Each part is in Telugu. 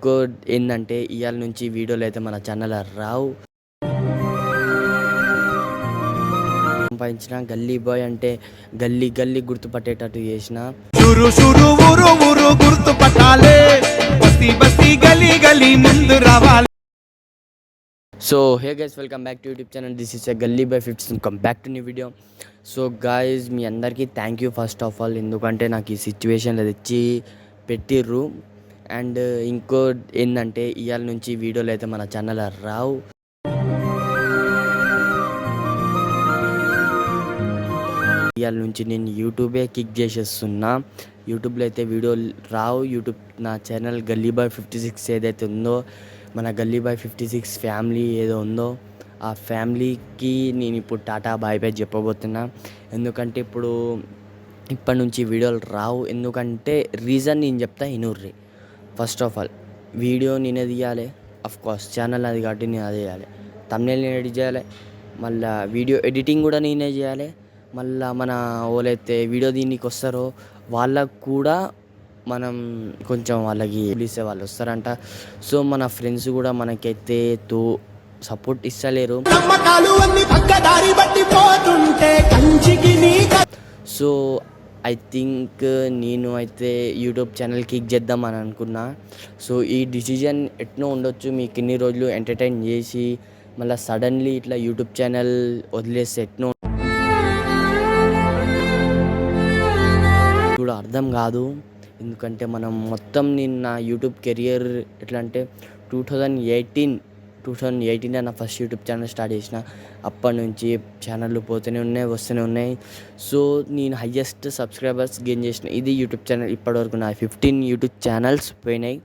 కోడ్ ఏంటంటే ఇవాళ నుంచి వీడియోలు అయితే మన ఛానల్ రావు. సంపాదించిన గల్లీ బాయ్ అంటే గల్లీ గల్లీ గుర్తుపట్టేటట్టు చేసిన so hey guys, welcome back to YouTube channel. This is a Gully boy 15. Come back to new video. So guys, మీ అందరికీ thank you first of all, ఎందుకంటే నాకు ఈ సిచ్యువేషన్లో తెచ్చి పెట్టిర్రు. అండ్ ఇంకో ఏంటంటే ఇవాళ నుంచి వీడియోలు అయితే మన ఛానల్ రావు. ఇవాళ నుంచి నేను యూట్యూబే కిక్ చేసేస్తున్నా. యూట్యూబ్లో అయితే వీడియోలు రావు. యూట్యూబ్ నా ఛానల్ గల్లీ బాయ్ 56 ఏదైతే ఉందో, మన గల్లీ బాయ్ 56 ఫ్యామిలీ ఏదో ఉందో, ఆ ఫ్యామిలీకి నేను ఇప్పుడు టాటా బాయ్ బాయ్ చెప్పబోతున్నా. ఎందుకంటే ఇప్పటి నుంచి వీడియోలు రావు. ఎందుకంటే రీజన్ నేను చెప్తా, ఇనుర్రి. ఫస్ట్ ఆఫ్ ఆల్ వీడియో నేనే తీయాలి, కోర్స్ ఛానల్ అది కాబట్టి నేను అదే చేయాలి. థంబ్నెయిల్ నేను ఎడిట్ చేయాలి, మళ్ళీ వీడియో ఎడిటింగ్ కూడా నేనే చేయాలి. మళ్ళీ మన వాళ్ళైతే వీడియో దీనికి వస్తారో వాళ్ళకు కూడా మనం కొంచెం వాళ్ళకి పిలిస్తే వాళ్ళు వస్తారంట. సో మన ఫ్రెండ్స్ కూడా మనకైతే సపోర్ట్ ఇస్తలేరు. సో ఐ థింక్ నేను అయితే యూట్యూబ్ ఛానల్ కిక్ చేద్దాం అని అనుకున్నా. సో ఈ డిసిజన్ ఎట్నో ఉండొచ్చు, మీకు ఇన్ని రోజులు ఎంటర్టైన్ చేసి మళ్ళీ సడన్లీ ఇట్లా యూట్యూబ్ ఛానల్ వదిలేస్తే ఎట్నో కూడా అర్థం కాదు. ఎందుకంటే మనం మొత్తం నిన్న యూట్యూబ్ కెరియర్ ఎట్లా అంటే 2018 నా ఫస్ట్ యూట్యూబ్ ఛానల్ స్టార్ట్ చేసిన. అప్పటి నుంచి ఛానళ్ళు పోతూనే ఉన్నాయి, వస్తూనే ఉన్నాయి. సో నేను హయ్యెస్ట్ సబ్స్క్రైబర్స్ గెయిన్ చేసిన ఇది యూట్యూబ్ ఛానల్. ఇప్పటివరకు నా 15 యూట్యూబ్ ఛానల్స్ పోయినాయి.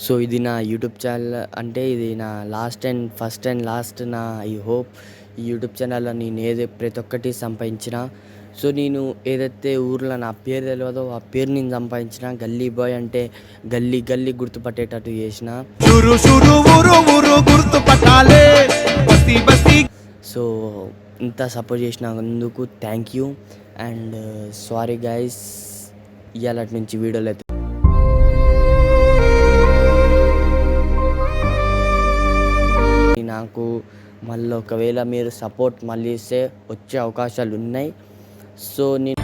సో ఇది నా యూట్యూబ్ ఛానల్ అంటే ఇది నా ఫస్ట్ అండ్ లాస్ట్ నా ఐ హోప్. ఈ యూట్యూబ్ ఛానల్లో నేను ప్రతి ఒక్కటి సంపాదించిన. సో నేను ఏదైతే ఊర్లో నా పేరు తెలియదో ఆ పేరు నేను సంపాదించిన. గల్లీ బాయ్ అంటే గల్లీ గల్లీ గుర్తుపట్టేటట్టు చేసిన. సో ఇంత సపోర్ట్ చేసినందుకు thank you. And sorry guys, ఇవాళ నుంచి వీడియోలు అయితే నాకు మళ్ళీ ఒకవేళ మీరు సపోర్ట్ మళ్ళీ ఇస్తే వచ్చే అవకాశాలు ఉన్నాయి. సో నేను